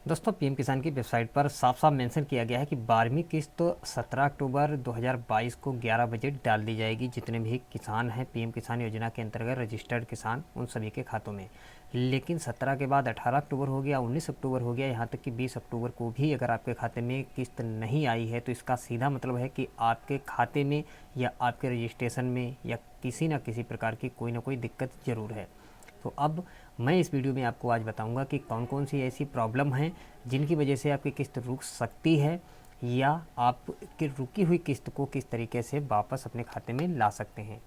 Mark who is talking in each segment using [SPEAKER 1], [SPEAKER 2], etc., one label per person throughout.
[SPEAKER 1] दोस्तों, पीएम किसान की वेबसाइट पर साफ साफ मेंशन किया गया है कि 12वीं किस्त तो 17 अक्टूबर 2022 को 11 बजे डाल दी जाएगी। जितने भी किसान हैं पीएम किसान योजना के अंतर्गत रजिस्टर्ड किसान, उन सभी के खातों में। लेकिन 17 के बाद 18 अक्टूबर हो गया, 19 अक्टूबर हो गया, यहाँ तक कि 20 अक्टूबर को भी अगर आपके खाते में किस्त नहीं आई है तो इसका सीधा मतलब है कि आपके खाते में या आपके रजिस्ट्रेशन में या किसी न किसी प्रकार की कोई ना कोई दिक्कत ज़रूर है। तो अब मैं इस वीडियो में आपको आज बताऊंगा कि कौन कौन सी ऐसी प्रॉब्लम हैं जिनकी वजह से आपकी किस्त रुक सकती है या आपकी रुकी हुई किस्त को किस तरीके से वापस अपने खाते में ला सकते हैं।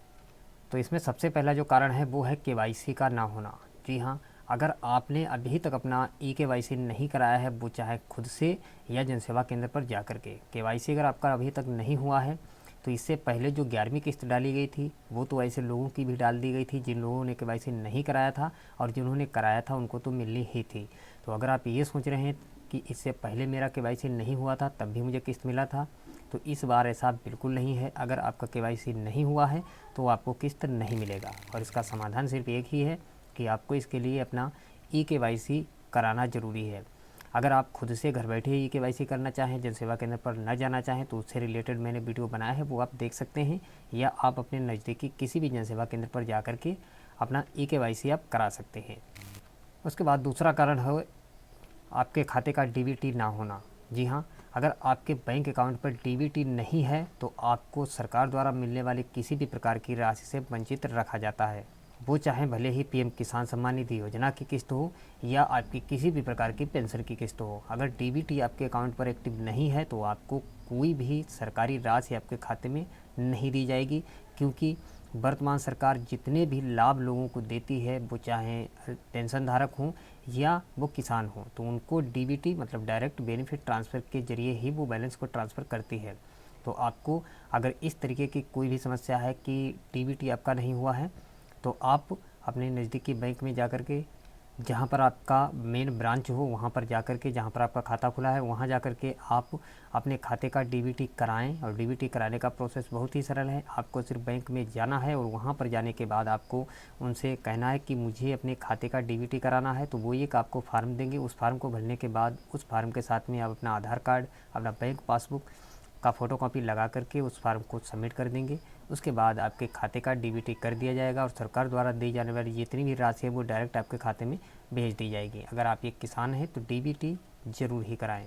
[SPEAKER 1] तो इसमें सबसे पहला जो कारण है वो है केवाईसी का ना होना। जी हाँ, अगर आपने अभी तक अपना केवाईसी नहीं कराया है, वो चाहे खुद से या जनसेवा केंद्र पर जा कर के, केवाईसी अगर आपका अभी तक नहीं हुआ है तो इससे पहले जो 11वीं किस्त डाली गई थी वो तो ऐसे लोगों की भी डाल दी गई थी जिन लोगों ने केवाईसी नहीं कराया था, और जिन्होंने कराया था उनको तो मिलनी ही थी। तो अगर आप ये सोच रहे हैं कि इससे पहले मेरा केवाईसी नहीं हुआ था तब भी मुझे किस्त मिला था, तो इस बार ऐसा बिल्कुल नहीं है। अगर आपका केवाईसी नहीं हुआ है तो आपको किस्त नहीं मिलेगा, और इसका समाधान सिर्फ एक ही है कि आपको इसके लिए अपना केवाईसी कराना ज़रूरी है। अगर आप खुद से घर बैठे ही केवाईसी करना चाहें, जनसेवा केंद्र पर न जाना चाहें, तो उससे रिलेटेड मैंने वीडियो बनाया है, वो आप देख सकते हैं, या आप अपने नज़दीकी किसी भी जनसेवा केंद्र पर जा कर के अपना केवाईसी आप करा सकते हैं। उसके बाद दूसरा कारण है आपके खाते का डीबीटी ना होना। जी हाँ, अगर आपके बैंक अकाउंट पर डीबीटी नहीं है तो आपको सरकार द्वारा मिलने वाली किसी भी प्रकार की राशि से वंचित रखा जाता है। वो चाहे भले ही पीएम किसान सम्मान निधि योजना की किस्त हो या आपकी किसी भी प्रकार की पेंशन की किस्त हो। अगर डीबीटी आपके अकाउंट पर एक्टिव नहीं है तो आपको कोई भी सरकारी राशि आपके खाते में नहीं दी जाएगी, क्योंकि वर्तमान सरकार जितने भी लाभ लोगों को देती है, वो चाहे पेंशन धारक हों या वो किसान हों, तो उनको डीबीटी मतलब डायरेक्ट बेनिफिट ट्रांसफ़र के जरिए ही वो बैलेंस को ट्रांसफ़र करती है। तो आपको अगर इस तरीके की कोई भी समस्या है कि डीबीटी आपका नहीं हुआ है, तो आप अपने नज़दीकी बैंक में जाकर के, जहाँ पर आपका मेन ब्रांच हो वहाँ पर जाकर के, जहाँ पर आपका खाता खुला है वहाँ जाकर के आप अपने खाते का डीबीटी कराएं। और डीबीटी कराने का प्रोसेस बहुत ही सरल है। आपको सिर्फ बैंक में जाना है और वहाँ पर जाने के बाद आपको उनसे कहना है कि मुझे अपने खाते का डीबीटी कराना है, तो वो एक आपको फार्म देंगे। उस फार्म को भरने के बाद उस फार्म के साथ में आप अपना आधार कार्ड, अपना बैंक पासबुक का फ़ोटोकॉपी लगा करके उस फार्म को सबमिट कर देंगे। उसके बाद आपके खाते का डीबीटी कर दिया जाएगा और सरकार द्वारा दी जाने वाली जितनी भी राशि है वो डायरेक्ट आपके खाते में भेज दी जाएगी। अगर आप एक किसान हैं तो डीबीटी ज़रूर ही कराएं।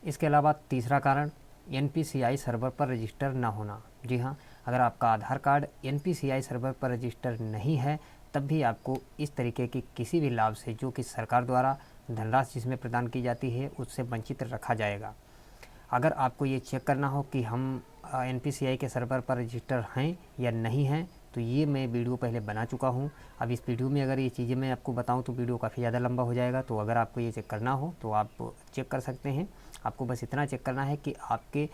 [SPEAKER 1] इसके अलावा तीसरा कारण एनपीसीआई सर्वर पर रजिस्टर ना होना। जी हाँ, अगर आपका आधार कार्ड एनपीसीआई सर्वर पर रजिस्टर नहीं है तब भी आपको इस तरीके की किसी भी लाभ से, जो कि सरकार द्वारा धनराशि जिसमें प्रदान की जाती है, उससे वंचित रखा जाएगा। अगर आपको ये चेक करना हो कि हम एनपीसीआई के सर्वर पर रजिस्टर हैं या नहीं हैं, तो ये मैं वीडियो पहले बना चुका हूँ। अब इस वीडियो में अगर ये चीज़ें मैं आपको बताऊँ तो वीडियो काफ़ी ज़्यादा लंबा हो जाएगा। तो अगर आपको ये चेक करना हो तो आप चेक कर सकते हैं। आपको बस इतना चेक करना है कि आपके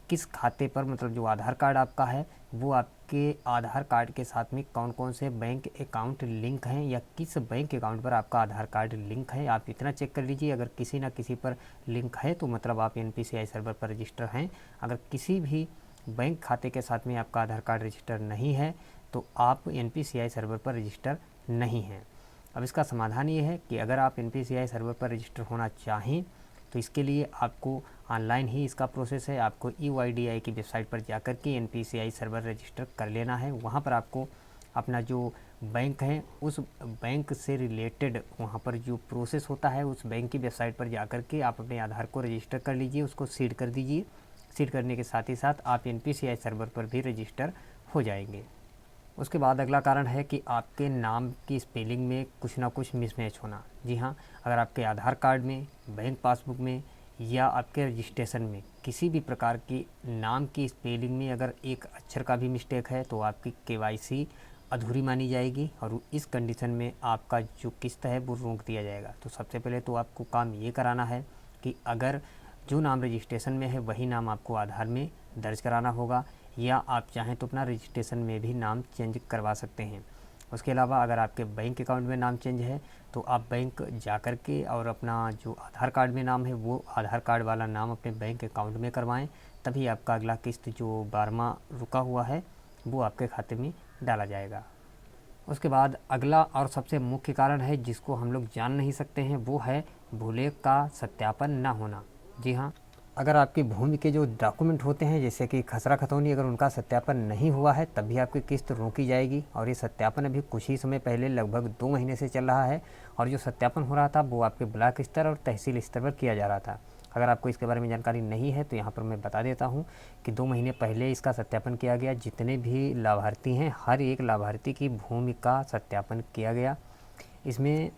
[SPEAKER 1] किस खाते पर, मतलब जो आधार कार्ड आपका है वो आपके आधार कार्ड के साथ में कौन कौन से बैंक अकाउंट लिंक हैं, या किस बैंक अकाउंट पर आपका आधार कार्ड लिंक है, आप इतना चेक कर लीजिए। अगर किसी ना किसी पर लिंक है तो मतलब आप एनपीसीआई सर्वर पर रजिस्टर हैं। अगर किसी भी बैंक खाते के साथ में आपका आधार कार्ड रजिस्टर नहीं है तो आप एनपीसीआई सर्वर पर रजिस्टर नहीं हैं। अब इसका समाधान ये है कि अगर आप एनपीसीआई सर्वर पर रजिस्टर होना चाहें तो इसके लिए आपको ऑनलाइन ही इसका प्रोसेस है। आपको यूआईडीआई की वेबसाइट पर जाकर के एनपीसीआई सर्वर रजिस्टर कर लेना है। वहाँ पर आपको अपना जो बैंक है उस बैंक से रिलेटेड वहाँ पर जो प्रोसेस होता है, उस बैंक की वेबसाइट पर जाकर के आप अपने आधार को रजिस्टर कर लीजिए, उसको सीड कर दीजिए। सीड करने के साथ ही साथ आप एनपीसीआई सर्वर पर भी रजिस्टर हो जाएंगे। उसके बाद अगला कारण है कि आपके नाम की स्पेलिंग में कुछ ना कुछ मिसमैच होना। जी हाँ, अगर आपके आधार कार्ड में, बैंक पासबुक में या आपके रजिस्ट्रेशन में किसी भी प्रकार की नाम की स्पेलिंग में अगर एक अक्षर का भी मिस्टेक है तो आपकी केवाईसी अधूरी मानी जाएगी और इस कंडीशन में आपका जो किस्त है वो रोक दिया जाएगा। तो सबसे पहले तो आपको काम ये कराना है कि अगर जो नाम रजिस्ट्रेशन में है वही नाम आपको आधार में दर्ज कराना होगा, या आप चाहें तो अपना रजिस्ट्रेशन में भी नाम चेंज करवा सकते हैं। उसके अलावा अगर आपके बैंक अकाउंट में नाम चेंज है तो आप बैंक जा कर के और अपना जो आधार कार्ड में नाम है वो आधार कार्ड वाला नाम अपने बैंक अकाउंट में करवाएं, तभी आपका अगला किस्त जो 12वां रुका हुआ है वो आपके खाते में डाला जाएगा। उसके बाद अगला और सबसे मुख्य कारण है जिसको हम लोग जान नहीं सकते हैं, वो है भूलेख का सत्यापन न होना। जी हाँ, अगर आपकी भूमि के जो डॉक्यूमेंट होते हैं जैसे कि खसरा खतौनी, अगर उनका सत्यापन नहीं हुआ है तब भी आपकी किस्त रोकी जाएगी। और ये सत्यापन अभी कुछ ही समय पहले लगभग 2 महीने से चल रहा है, और जो सत्यापन हो रहा था वो आपके ब्लॉक स्तर और तहसील स्तर पर किया जा रहा था। अगर आपको इसके बारे में जानकारी नहीं है तो यहाँ पर मैं बता देता हूँ कि 2 महीने पहले इसका सत्यापन किया गया। जितने भी लाभार्थी हैं हर एक लाभार्थी की भूमि का सत्यापन किया गया। इसमें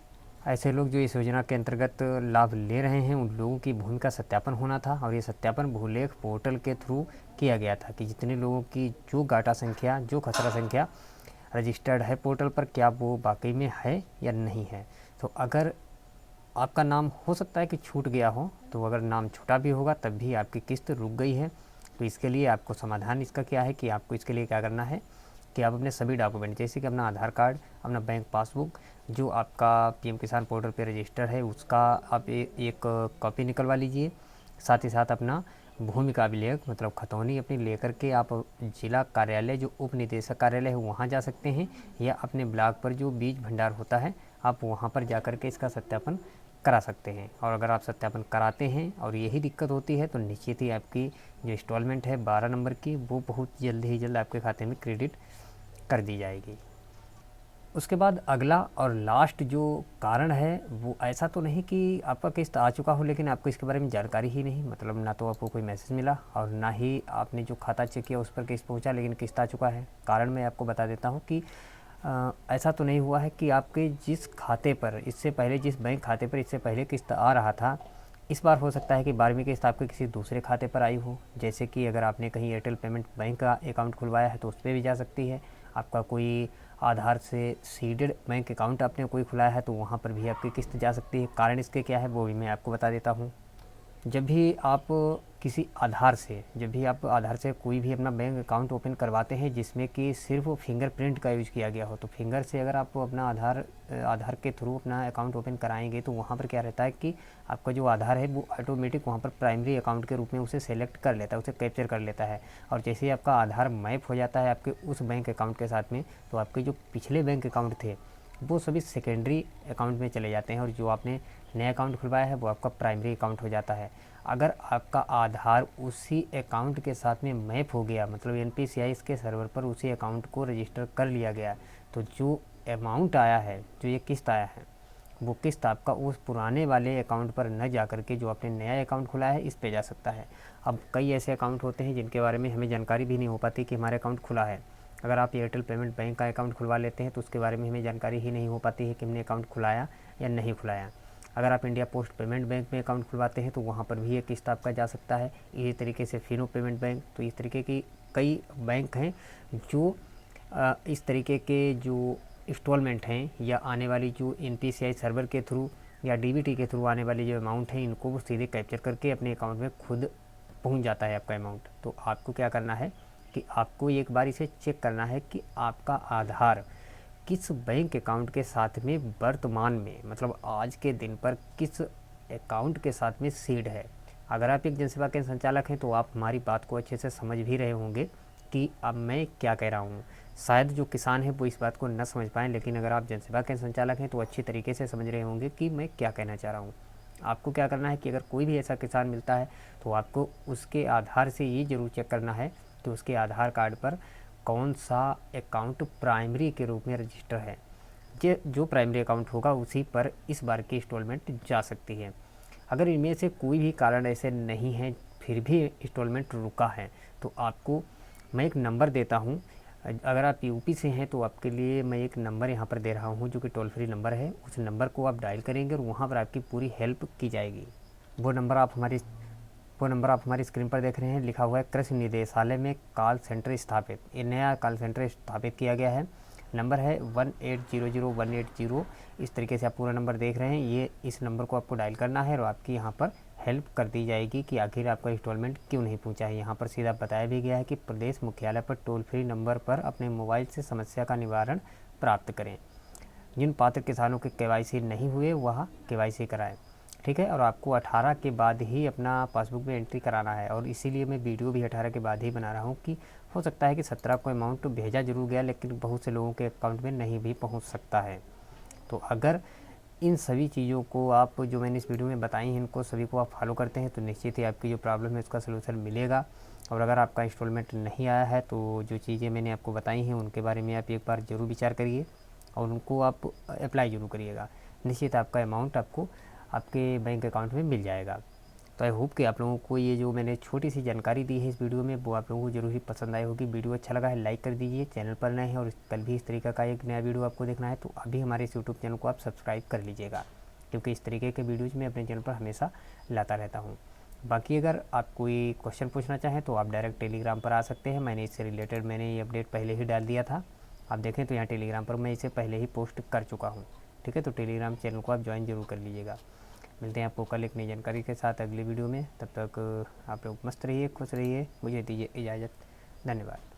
[SPEAKER 1] ऐसे लोग जो इस योजना के अंतर्गत लाभ ले रहे हैं उन लोगों की भूमि का सत्यापन होना था, और ये सत्यापन भूलेख पोर्टल के थ्रू किया गया था कि जितने लोगों की जो गाटा संख्या, जो खसरा संख्या रजिस्टर्ड है पोर्टल पर, क्या वो वाकई में है या नहीं है। तो अगर आपका नाम हो सकता है कि छूट गया हो, तो अगर नाम छूटा भी होगा तब भी आपकी किस्त रुक गई है। तो इसके लिए आपको समाधान इसका क्या है कि आपको इसके लिए क्या करना है कि आप अपने सभी डॉक्यूमेंट जैसे कि अपना आधार कार्ड, अपना बैंक पासबुक, जो आपका पीएम किसान पोर्टल पे रजिस्टर है उसका आप एक कॉपी निकलवा लीजिए। साथ ही साथ अपना भूमि का अभिलेख मतलब खतौनी अपनी लेकर के आप जिला कार्यालय जो उप निदेशक कार्यालय है वहाँ जा सकते हैं, या अपने ब्लॉक पर जो बीज भंडार होता है आप वहाँ पर जा कर के इसका सत्यापन करा सकते हैं। और अगर आप सत्यापन कराते हैं और यही दिक्कत होती है तो निश्चित ही आपकी जो इंस्टॉलमेंट है 12 नंबर की वो बहुत जल्द ही जल्द आपके खाते में क्रेडिट कर दी जाएगी। उसके बाद अगला और लास्ट जो कारण है वो ऐसा तो नहीं कि आपका किस्त आ चुका हो लेकिन आपको इसके बारे में जानकारी ही नहीं, मतलब ना तो आपको कोई मैसेज मिला और ना ही आपने जो खाता चेक किया उस पर किस्त पहुंचा लेकिन किस्त आ चुका है। कारण मैं आपको बता देता हूं कि ऐसा तो नहीं हुआ है कि आपके जिस खाते पर इससे पहले, जिस बैंक खाते पर इससे पहले किस्त आ रहा था, इस बार हो सकता है कि 12वीं किस्त आपके किसी दूसरे खाते पर आई हो। जैसे कि अगर आपने कहीं एयरटेल पेमेंट बैंक का अकाउंट खुलवाया है तो उस पर भी जा सकती है। आपका कोई आधार से सीडेड बैंक अकाउंट आपने कोई खुलाया है तो वहाँ पर भी आपकी किस्त जा सकती है। कारण इसके क्या है वो भी मैं आपको बता देता हूँ। जब भी आप आधार से कोई भी अपना बैंक अकाउंट ओपन करवाते हैं जिसमें कि सिर्फ फिंगरप्रिंट का यूज़ किया गया हो, तो फिंगर से अगर आप अपना आधार के थ्रू अपना अकाउंट ओपन कराएंगे तो वहाँ पर क्या रहता है कि आपका जो आधार है वो ऑटोमेटिक वहाँ पर प्राइमरी अकाउंट के रूप में उसे सेलेक्ट कर लेता है, उसे कैप्चर कर लेता है। और जैसे ही आपका आधार मैप हो जाता है आपके उस बैंक अकाउंट के साथ में, तो आपके जो पिछले बैंक अकाउंट थे वो सभी सेकेंडरी अकाउंट में चले जाते हैं, और जो आपने नया अकाउंट खुलवाया है वो आपका प्राइमरी अकाउंट हो जाता है। अगर आपका आधार उसी अकाउंट के साथ में मैप हो गया, मतलब NPCI के सर्वर पर उसी अकाउंट को रजिस्टर कर लिया गया, तो जो अमाउंट आया है, जो ये किस्त आया है, वो किस्त आपका उस पुराने वाले अकाउंट पर न जा कर के जो आपने नया अकाउंट खुलाया है इस पे जा सकता है। अब कई ऐसे अकाउंट होते हैं जिनके बारे में हमें जानकारी भी नहीं हो पाती कि हमारा अकाउंट खुला है। अगर आप एयरटेल पेमेंट बैंक का अकाउंट खुलवा लेते हैं तो उसके बारे में हमें जानकारी ही नहीं हो पाती है कि हमने अकाउंट खुलाया या नहीं खुलाया। अगर आप इंडिया पोस्ट पेमेंट बैंक में अकाउंट खुलवाते हैं तो वहाँ पर भी ये किस्त आपका जा सकता है। इसी तरीके से फिनो पेमेंट बैंक, तो इस तरीके की कई बैंक हैं जो इस तरीके के जो इंस्टॉलमेंट हैं या आने वाली जो NPCI सर्वर के थ्रू या DBT के थ्रू आने वाली जो अमाउंट है इनको वो सीधे कैप्चर करके अपने अकाउंट में खुद पहुंच जाता है आपका अमाउंट। तो आपको क्या करना है कि आपको एक बार इसे चेक करना है कि आपका आधार किस बैंक अकाउंट के साथ में वर्तमान में, मतलब आज के दिन पर किस अकाउंट के साथ में सीड है। अगर आप एक जनसेवा केंद्र संचालक हैं तो आप हमारी बात को अच्छे से समझ भी रहे होंगे कि अब मैं क्या कह रहा हूँ। शायद जो किसान है वो इस बात को न समझ पाएँ, लेकिन अगर आप जनसेवा केंद्र संचालक हैं तो अच्छी तरीके से समझ रहे होंगे कि मैं क्या कहना चाह रहा हूँ। आपको क्या करना है कि अगर कोई भी ऐसा किसान मिलता है तो आपको उसके आधार से ये ज़रूर चेक करना है कि उसके आधार कार्ड पर कौन सा अकाउंट प्राइमरी के रूप में रजिस्टर है। जो प्राइमरी अकाउंट होगा उसी पर इस बार की इंस्टॉलमेंट जा सकती है। अगर इनमें से कोई भी कारण ऐसे नहीं है फिर भी इंस्टॉलमेंट रुका है तो आपको मैं एक नंबर देता हूँ। अगर आप यूपी से हैं तो आपके लिए मैं एक नंबर यहाँ पर दे रहा हूँ जो कि टोल फ्री नंबर है। उस नंबर को आप डायल करेंगे और वहाँ पर आपकी पूरी हेल्प की जाएगी। वो नंबर आप हमारी स्क्रीन पर देख रहे हैं, लिखा हुआ है कृषि निदेशालय में कॉल सेंटर स्थापित। ये नया कॉल सेंटर स्थापित किया गया है। नंबर है 1800-180। इस तरीके से आप पूरा नंबर देख रहे हैं, ये इस नंबर को आपको डायल करना है और आपकी यहाँ पर हेल्प कर दी जाएगी कि आखिर आपका इंस्टॉलमेंट क्यों नहीं पहुँचा है। यहाँ पर सीधा बताया भी गया है कि प्रदेश मुख्यालय पर टोल फ्री नंबर पर अपने मोबाइल से समस्या का निवारण प्राप्त करें। जिन पात्र किसानों के KYC नहीं हुए वह KYC कराएं। ठीक है। और आपको 18 के बाद ही अपना पासबुक में एंट्री कराना है, और इसीलिए मैं वीडियो भी 18 के बाद ही बना रहा हूँ कि हो सकता है कि 17 को अमाउंट भेजा जरूर गया, लेकिन बहुत से लोगों के अकाउंट में नहीं भी पहुँच सकता है। तो अगर इन सभी चीज़ों को आप जो मैंने इस वीडियो में बताई हैं, इनको सभी को आप फॉलो करते हैं तो निश्चित ही आपकी जो प्रॉब्लम है उसका सलूशन मिलेगा। और अगर आपका इंस्टॉलमेंट नहीं आया है तो जो चीज़ें मैंने आपको बताई हैं उनके बारे में आप एक बार ज़रूर विचार करिए और उनको आप अप्लाई ज़रूर करिएगा। निश्चित आपका अमाउंट आपको आपके बैंक अकाउंट में मिल जाएगा। तो आई होप कि आप लोगों को ये जो मैंने छोटी सी जानकारी दी है इस वीडियो में वो आप लोगों को जरूर ही पसंद आई होगी। वीडियो अच्छा लगा है लाइक कर दीजिए, चैनल पर नए हैं और कल भी इस तरीके का एक नया वीडियो आपको देखना है तो अभी हमारे इस यूट्यूब चैनल को आप सब्सक्राइब कर लीजिएगा, क्योंकि इस तरीके के वीडियोज़ मैं अपने चैनल पर हमेशा लाता रहता हूँ। बाकी अगर आप कोई क्वेश्चन पूछना चाहें तो आप डायरेक्ट टेलीग्राम पर आ सकते हैं। मैंने इससे रिलेटेड मैंने ये अपडेट पहले ही डाल दिया था, आप देखें तो यहाँ टेलीग्राम पर मैं इसे पहले ही पोस्ट कर चुका हूँ। ठीक है, तो टेलीग्राम चैनल को आप ज्वाइन जरूर कर लीजिएगा। मिलते हैं आपको कल एक नई जानकारी के साथ अगली वीडियो में। तब तक आप लोग मस्त रहिए, खुश रहिए। मुझे दीजिए इजाज़त। धन्यवाद।